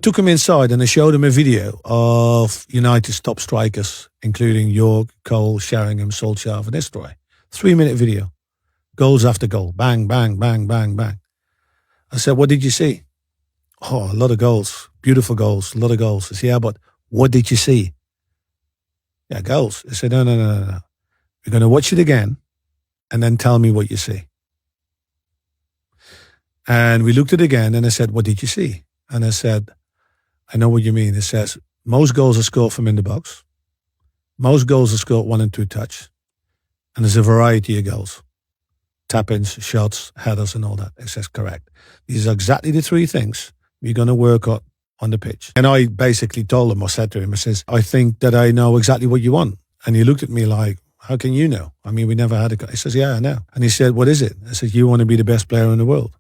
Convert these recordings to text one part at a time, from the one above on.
took him inside and I showed him a video of United's top strikers, including York, Cole, Sheringham, Solskjaer, Van Nistelrooy. 3-minute video. Goals after goal. Bang, bang, bang, bang, bang. I said, what did you see? Oh, a lot of goals. Beautiful goals. A lot of goals. I said, yeah, but what did you see? Yeah, goals. I said, no. We're going to watch it again and then tell me what you see. And we looked at it again and I said, what did you see? And I said, I know what you mean. It says, most goals are scored from in the box. Most goals are scored 1 and 2 touch. And there's a variety of goals. Tap-ins, shots, headers and all that. It says correct. These are exactly the 3 things we're going to work on the pitch. And I basically told him, I said to him, I says, I think that I know exactly what you want. And he looked at me like, how can you know? I mean, we never had a... He says, yeah, I know. And he said, what is it? I said, you want to be the best player in the world.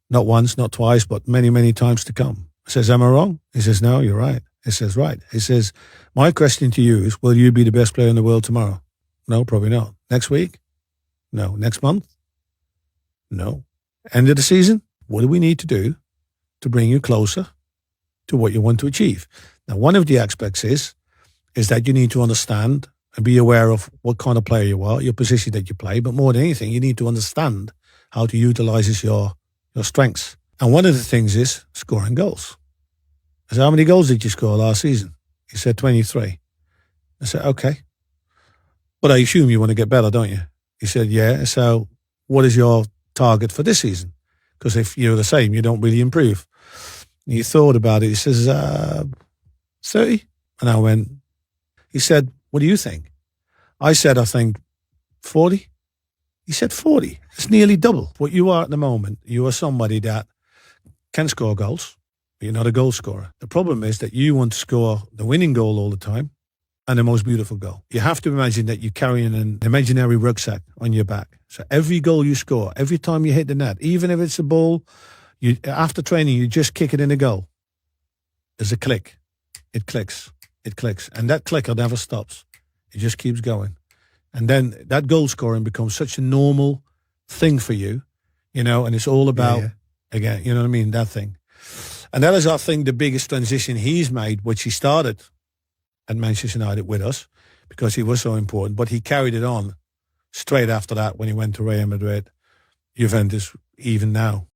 Not once, not twice, but many, many times to come. I says, am I wrong? He says, no, you're right. He says, right. He says, my question to you is, will you be the best player in the world tomorrow? No, probably not. Next week? No. Next month? No. End of the season? What do we need to do to bring you closer to what you want to achieve? Now, one of the aspects is that you need to understand and be aware of what kind of player you are, your position that you play, but more than anything, you need to understand how to utilize your strengths. And one of the things is scoring goals. I said, how many goals did you score last season? He said 23. I said, okay. But I assume you want to get better, don't you? He said, yeah. So what is your target for this season? Because if you're the same, you don't really improve. And he thought about it. He says, 30. And I went, he said, what do you think? I said, I think 40. He said 40. It's nearly double what you are at the moment. You are somebody that can score goals, but you're not a goal scorer. The problem is that you want to score the winning goal all the time and the most beautiful goal. You have to imagine that you're carrying an imaginary rucksack on your back. So every goal you score, every time you hit the net, even if it's a ball, after training, you just kick it in the goal. There's a click. It clicks. It clicks. And that clicker never stops. It just keeps going. And then that goal scoring becomes such a normal thing for you, and it's all about, again, you know what I mean, that thing. And that is, I think, the biggest transition he's made, which he started at Manchester United with us because he was so important, but he carried it on straight after that when he went to Real Madrid, Juventus, even now.